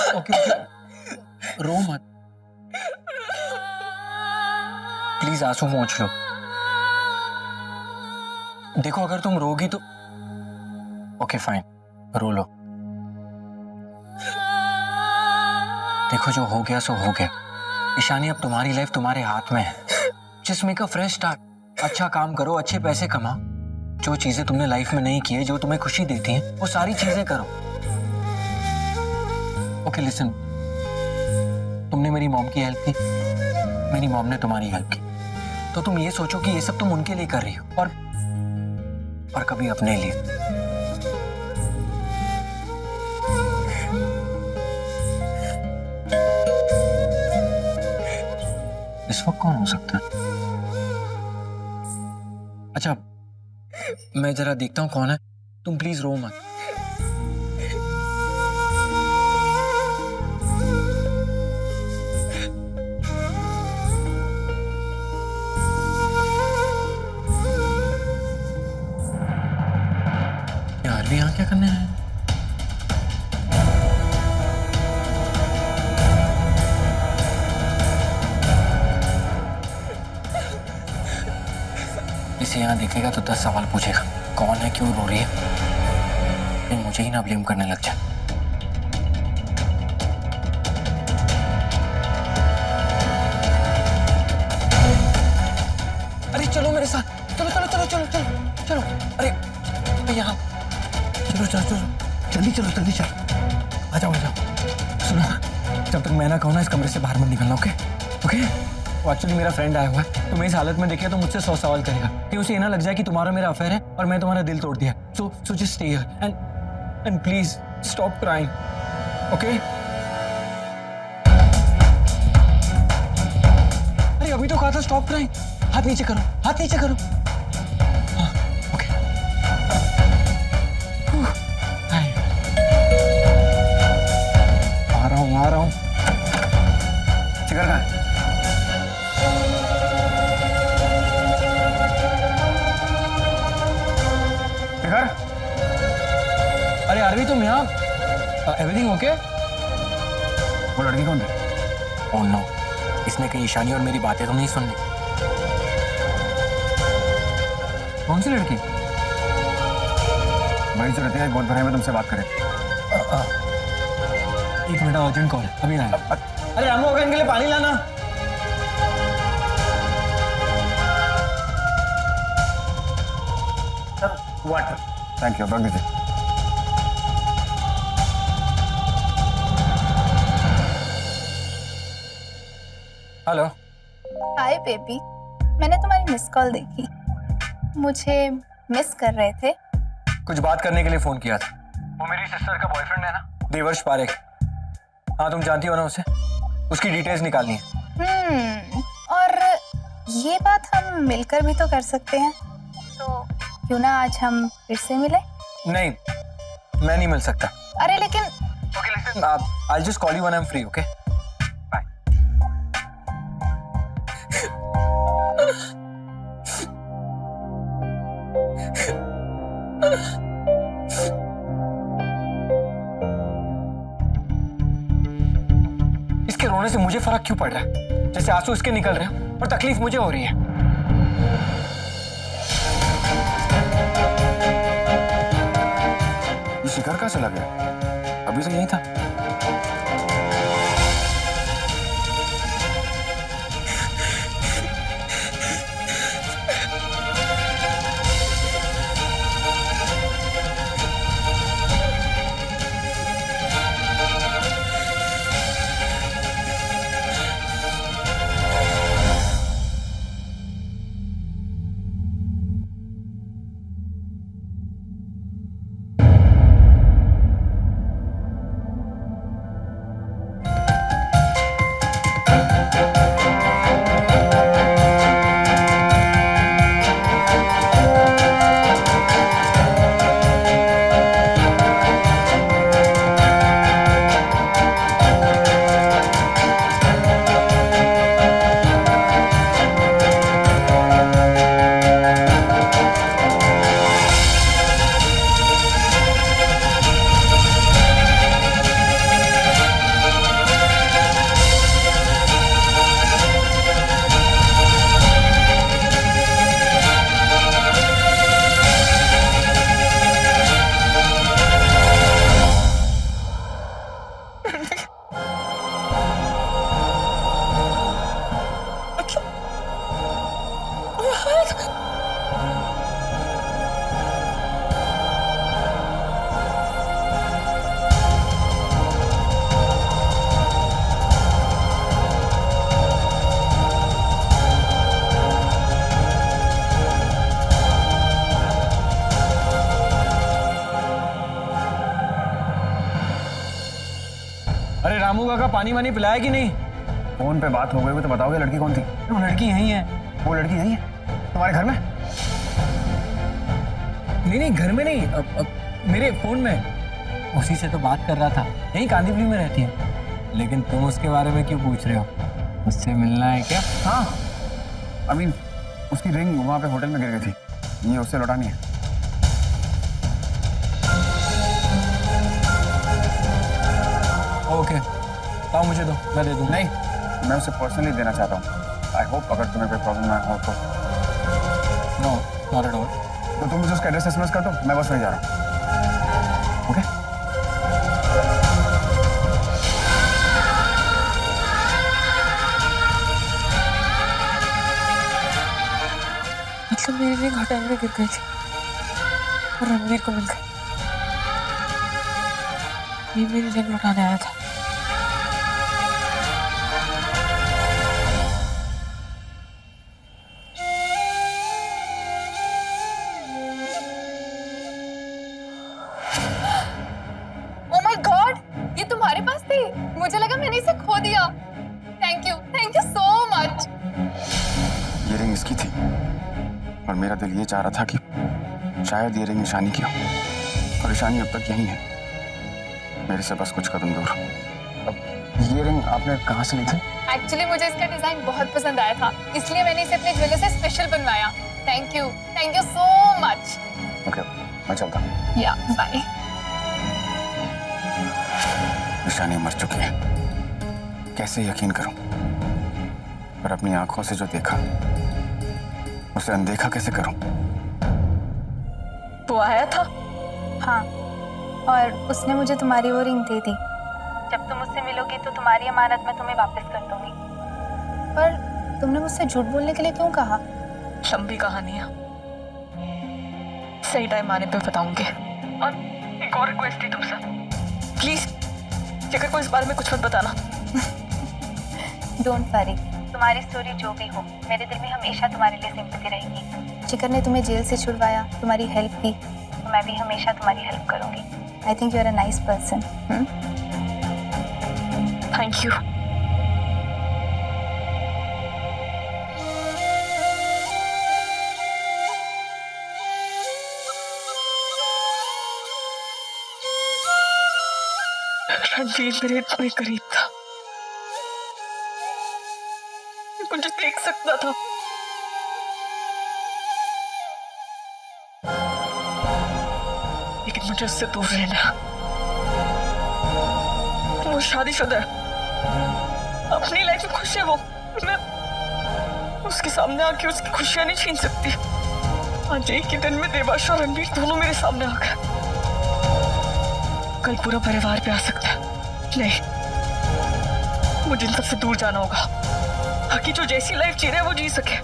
Okay okay, रो मत please, आंसू पोंछ लो। देखो अगर तुम रोगी तो ओके फाइन, रो लो। देखो जो हो गया सो हो गया। ईशानी, अब तुम्हारी लाइफ तुम्हारे हाथ में है। Just make a fresh start. अच्छा काम करो, अच्छे पैसे कमाओ। जो चीजें तुमने लाइफ में नहीं की है, जो तुम्हें खुशी देती हैं, वो सारी चीजें करो। ओके लिसन, तुमने मेरी मॉम की हेल्प की, मेरी मॉम ने तुम्हारी हेल्प की, तो तुम ये सोचो कि ये सब तुम उनके लिए कर रही हो और कभी अपने लिए। इस वक्त कौन हो सकता है? अच्छा, मैं जरा देखता हूं कौन है। तुम प्लीज रो मत। यार भी यहाँ क्या करने आए? इसे यहाँ देखेगा तो 10 सवाल पूछेगा। कौन है, क्यों रो रही है? नहीं, मुझे ही ना ब्लेम करने लग जाए। अरे चलो मेरे साथ, चलो चलो चलो चलो चलो चलो। अरे यहाँ, चलो चलो चलो जल्दी चलो जल्दी चलो। आ जाओ आ जाओ। सुनो, जब तक मैं ना कहूँ ना, इस कमरे से बाहर मत निकलना। Okay okay. वो एक्चुअली मेरा फ्रेंड आया हुआ है। तुम्हें इस हालत में देखे तो मुझसे 100 सवाल करेगा कि उसे ये ना लग जाए कि तुम्हारा मेरा अफेयर है और मैं तुम्हारा दिल तोड़ दिया। So just stay here and please stop crying. Okay? अरे अभी तो कहा था स्टॉप क्राइंग। हाथ नीचे करो, हाथ नीचे करो। हाँ, ओके। आ रहा हूँ आ रहा हूँ। शिखर कहाँ है? अरे आरवी, तुम यहाँ? Everything okay? वो लड़की कौन थी? ओह नो, इसने कहीं ईशानी और मेरी बातें तो नहीं सुननी। कौन सी लड़की? वही जो रहती है गोद भराई में तुमसे बात करें। एक मिनट, अर्जेंट कॉल है, अभी आया। अरे अम्मू, अगर इनके लिए पानी लाना। वाटर। थैंक यू, रख दीजिए। हेलो। हाय बेबी, मैंने तुम्हारी मिस कॉल देखी। मुझे मिस कर रहे थे? कुछ बात करने के लिए फोन किया था। वो मेरी सिस्टर का बॉयफ्रेंड है ना, देवर्ष पारेख। हाँ, तुम जानती हो ना उसे। उसकी डिटेल्स निकालनी है। और ये बात हम मिलकर भी तो कर सकते हैं, तो क्यों ना आज हम फिर से मिले? नहीं, मैं नहीं मिल सकता। अरे लेकिन okay listen, I'll just call you when I'm free, okay? Bye. इसके रोने से मुझे फर्क क्यों पड़ रहा है? जैसे आंसू इसके निकल रहे हैं और तकलीफ मुझे हो रही है। ये शिखर कहाँ चला गया? अभी तो यही था। अरे रामू काका पानी वानी पिलाया कि नहीं? फोन पे बात हो गई तो बताओगे लड़की कौन थी? वो लड़की यही है। वो लड़की यही है तुम्हारे घर में? नहीं घर में नहीं, मेरे फोन में। उसी से तो बात कर रहा था, यही कांदीवली में रहती है। लेकिन तुम उसके बारे में क्यों पूछ रहे हो? उससे मिलना है क्या? हाँ, आई मीन उसकी रिंग वहां पे होटल में गिर गई थी, ये उससे लौटानी है। ओके, ताऊ मुझे दो, मैं दे दूँ। नहीं, मैं उसे पर्सनली देना चाहता हूँ। आई होप अगर तुम्हें कोई प्रॉब्लम ना हो तो। No, not at all. तो तुम मुझे उसका एड्रेस एसएमएस कर दो, मैं बस वहीं जा रहा हूँ। ओके? मतलब मेरी रिंग होटल में गिर गई थी और रणवीर को मिल गई। ये मेरी रिंग लौटाने आया था। Oh my God! ये तुम्हारे पास थी? मुझे लगा मैंने इसे खो दिया। Thank you so much. ये रिंग इसकी थी और मेरा दिल ये चाह रहा था कि शायद ये रिंग ईशानी की हो, और ईशानी अब तक यही है, मेरे से बस कुछ कदम दूर। अब ये रिंग आपने कहाँ से ली थी? एक्चुअली मुझे इसका डिजाइन बहुत पसंद आया था, इसलिए मैंने इसे अपने ज्वेलर से स्पेशल बनवाया। Thank you so much. Okay, मैं चलता हूँ। या बाय। ईशानी मर चुकी है, कैसे यकीन करूं? पर अपनी आंखों से जो देखा उसे अनदेखा कैसे करूं? वो आया था? हाँ, और उसने मुझे तुम्हारी वो रिंग दे दी। जब तुम उससे मिलोगी तो तुम्हारी अमानत मैं तुम्हें वापस कर दूंगी। पर तुमने मुझसे झूठ बोलने के लिए क्यों कहा? लंबी कहानी है, सही टाइम आने पे बताऊंगी। और एक और रिक्वेस्ट थी तुमसे, प्लीज जिगर को इस बारे में कुछ मत बताना। डोंट वरी, तुम्हारी स्टोरी जो भी हो मेरे दिल में हमेशा तुम्हारे लिए सिंपैथी रहेगी। जिगर ने तुम्हें जेल से छुड़वाया, तुम्हारी हेल्प की, तो मैं भी हमेशा तुम्हारी हेल्प करूंगी। I think you are a nice person. Thank you. Ranveer मेरे इतने करीब था, मुझे देख सकता था। लेकिन मुझे उससे दूर रहना। वो शादीशुदा है, अपनी लाइफ में खुश है वो। मैं उसके सामने आके उसकी खुशियां नहीं छीन सकती। आज एक ही दिन में देवांश और रणवीर दोनों मेरे सामने आ गए। कल पूरा परिवार पे आ सकता है। नहीं, मुझे इन सबसे दूर जाना होगा ताकि जो जैसी लाइफ जी रहे वो जी सके।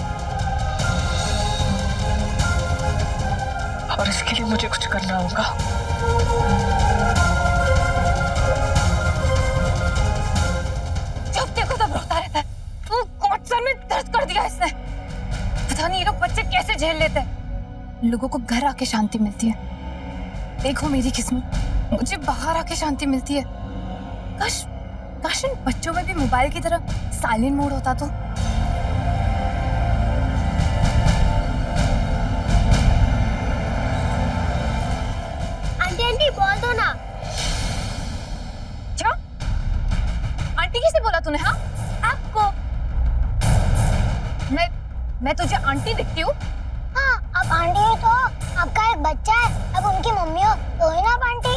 और इसके लिए मुझे कुछ करना होगा। जब देखो तब रोता रहता है। वो गॉड सर में दर्द कर दिया इसने। पता नहीं ये लोग बच्चे कैसे झेल लेते हैं। लोगों को घर आके शांति मिलती है, देखो मेरी किस्मत, मुझे बाहर आके शांति मिलती है। काश इन बच्चों में भी मोबाइल की तरह साइलेंट मोड होता तो। आंटी बोल दो ना। क्या? आंटी किसे बोला तूने? हाँ, आपको। मैं तुझे आंटी दिखती हूँ? हाँ, आप आंटी हो तो आपका एक बच्चा है, अब उनकी मम्मी हो तो ही ना आप आंटी।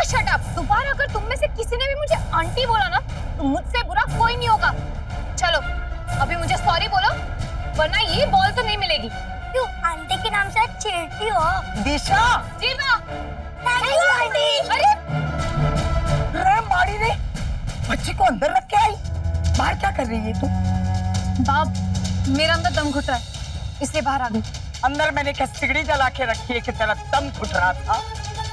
Shut up! दोबारा अगर तुम में से किसी ने भी मुझे आंटी बोला ना तो मुझसे बुरा कोई नहीं होगा। चलो अभी मुझे सॉरी बोलो, वरना ये बॉल तो नहीं मिलेगी। क्यों आंटी के नाम से चिढ़ती हो? दिशा! जी माँ। Thank you aunty. अरे मारी रे, बच्ची को अंदर रख के आई, बाहर क्या कर रही है तू? बाप, मेरा अंदर दम घुट रहा है इसलिए बाहर आ गई। अंदर मैंने क्या सिगड़ी जला के रखी है कि तेरा दम घुट रहा था?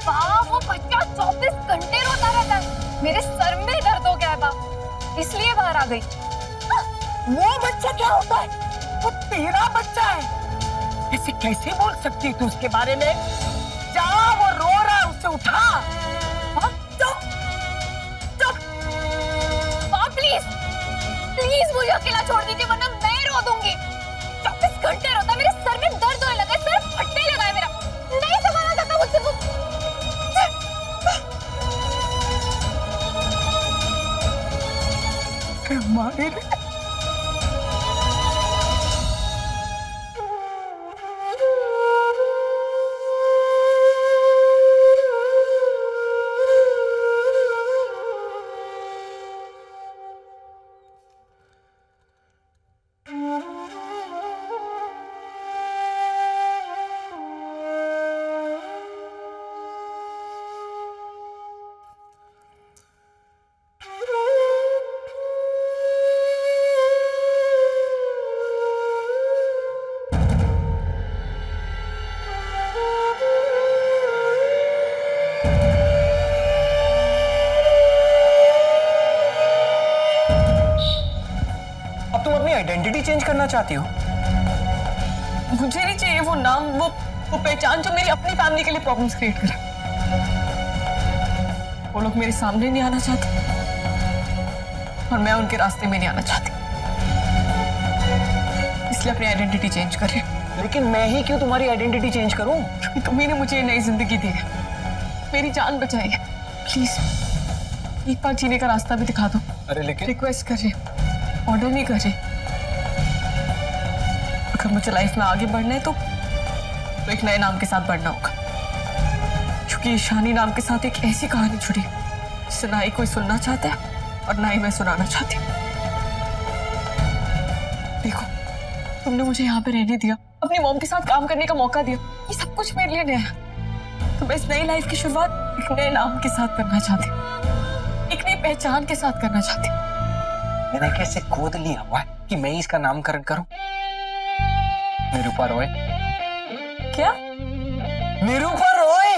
बाप, वो बच्चा 24 घंटे रोता रहता है, मेरे सर में दर्द हो गया है बाप, इसलिए बाहर आ गई। वो बच्चा क्या होता है? वो तेरा बच्चा है, ऐसे कैसे बोल सकती है तू उसके बारे में? जा, वो रो रहा है, उसे उठा। बाप, तो प्लीज मुझे अकेला छोड़ दीजिए वरना मैं रो दूंगी। 24 घंटे रोता है, मेरे सर में दर्द होने लगा है, सर फटने लगा है मेरा, नहीं संभाला जाता मुझसे वो। हमारे अब तुम अपनी आइडेंटिटी चेंज करना चाहती हो? मुझे नहीं चाहिए वो नाम, वो पहचान जो मेरी अपनी फैमिली के लिए प्रॉब्लम्स क्रिएट करे। वो लोग मेरे सामने नहीं आना चाहते और मैं उनके रास्ते में नहीं आना चाहती, इसलिए अपनी आइडेंटिटी चेंज कर रही हूं। लेकिन मैं ही क्यों तुम्हारी आइडेंटिटी चेंज करूं? क्योंकि तुम्ही ने मुझे नई जिंदगी दी है, मेरी जान बचाई है। प्लीज एक बार जीने का रास्ता भी दिखा दो। अरे लेकिन रिक्वेस्ट कर रही हूं, ऑर्डर नहीं कर रही। अगर मुझे लाइफ में आगे बढ़ना है तो एक नए नाम के साथ बढ़ना होगा, क्योंकि ईशानी नाम के साथ एक ऐसी कहानी जुड़ी है जिसे ना ही कोई सुनना चाहता है और ना ही मैं सुनाना चाहती हूँ। देखो, तुमने मुझे यहाँ पे रहने दिया, अपनी मॉम के साथ काम करने का मौका दिया, ये सब कुछ मेरे लिए नया है। तो मैं इस नई लाइफ की शुरुआत एक नए नाम के साथ करना चाहती हूँ, एक नई पहचान के साथ करना चाहती हूँ। मैंने कैसे गोद लिया हुआ है कि मैं इसका नामकरण करूं? निरूपा रॉय। क्या? निरूपा रॉय,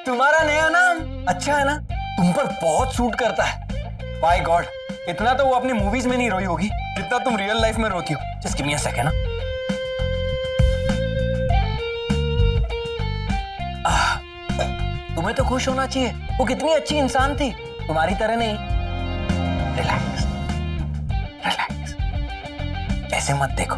तुम्हारा नया नाम अच्छा है ना? तुम पर बहुत सूट करता है। बाय गॉड, इतना तो वो अपनी मूवीज में नहीं रोई होगी जितना तुम रियल लाइफ में रोती हो। Just give me a second. तुम्हें तो खुश होना चाहिए, वो कितनी अच्छी इंसान थी, तुम्हारी तरह नहीं। रिलैक्स रिलैक्स, ऐसे मत देखो,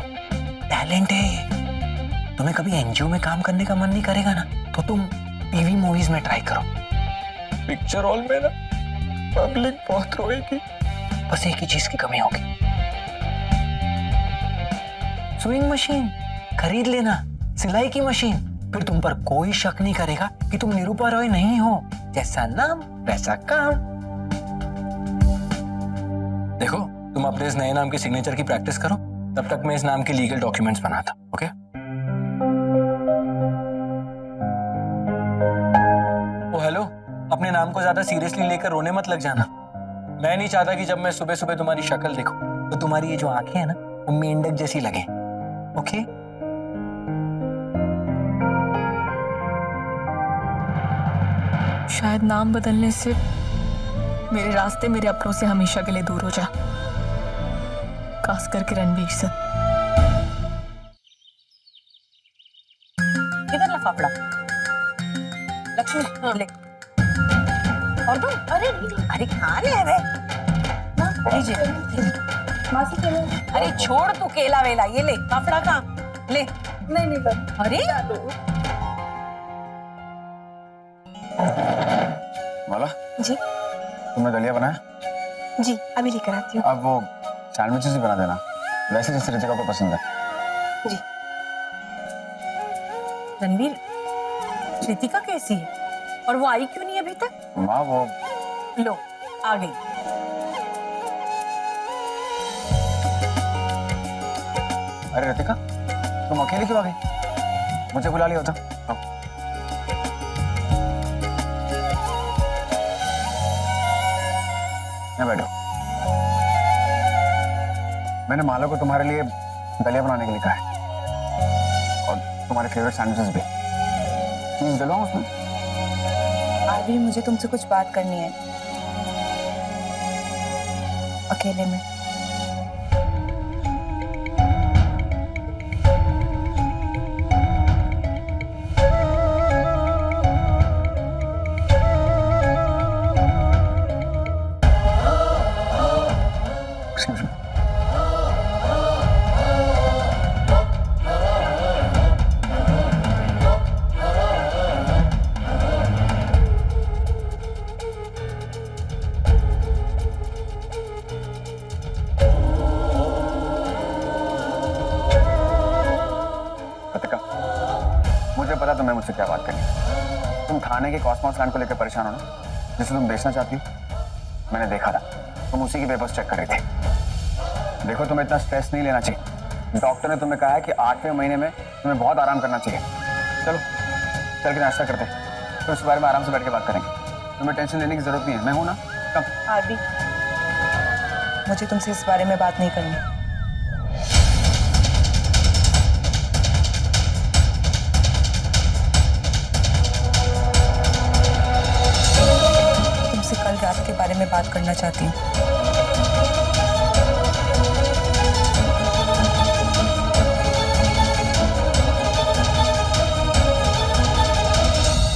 टैलेंट है ये। तुम्हें कभी एनजीओ में काम करने का मन नहीं करेगा ना, तो तुम टीवी मूवीज में ट्राई करो। पिक्चर हॉल में ना पब्लिक बहुत रोएगी, बस एक ही चीज की कमी होगी, स्विंग मशीन खरीद लेना, सिलाई की मशीन। फिर तुम पर कोई शक नहीं करेगा कि तुम निरूपा रॉय नहीं हो। जैसा नाम वैसा काम। देखो, तुम अपने इस नए नाम के सिग्नेचर की प्रैक्टिस करो, तब तक मैं इस नाम के लीगल डॉक्यूमेंट्स बनाता हूं। ओके? ओ हेलो, अपने नाम को ज्यादा सीरियसली लेकर रोने मत लग जाना। मैं नहीं चाहता कि जब मैं सुबह सुबह तुम्हारी शक्ल देखूं तो तुम्हारी ये जो आंखें हैं ना, वो मेंढक जैसी लगे। ओके? शायद नाम बदलने से मेरे रास्ते मेरे अपनों से हमेशा के लिए दूर हो जाए, खास करके रणवीर से। किधर लफाफड़ा? लक्ष्मी ले। और तुम? अरे अरे कहाँ ले रहे? लीजिए। अरे छोड़ तू केला वेला, ये ले फाफड़ा का ले। नहीं अरे माला जी तुमने दलिया बनाया? जी अभी लेकर आती हूँ। अब वो सैंडविचेस ही बना देना, वैसे जैसे रितिका को पसंद है। जी। रणवीर, रितिका कैसी है और वो आई क्यों नहीं अभी तक? माँ वो लो आ गई। अरे रितिका, तुम अकेले क्यों आ गई? मुझे बुला लिया होता। आओ। यहाँ बैठो। मैंने माला को तुम्हारे लिए दलिया बनाने के लिए कहा है और तुम्हारे फेवरेट सैंडविचेस भी। चीज दिलाऊं उसमें? आरवी, मुझे तुमसे कुछ बात करनी है अकेले में। मुझसे क्या बात करनी। तुम थाने के कॉस्मोस लैंड को लेकर परेशान हो ना, जिसे तुम बेचना चाहती हो। मैंने देखा था तुम उसी की पेपर्स चेक कर रहे थे। देखो, तुम्हें इतना स्ट्रेस नहीं लेना चाहिए। डॉक्टर ने तुम्हें कहा है कि 8वें महीने में तुम्हें बहुत आराम करना चाहिए। चलो चल के नाश्ता करते हैं, तो इस बारे में आराम से बैठ के बात करेंगे। तुम्हें टेंशन लेने की जरूरत नहीं है, मैं हूं ना। कम। आदि, मुझे तुमसे इस बारे में बात नहीं करनी। तुमसे कल रात के बारे में बात करना चाहती हूँ।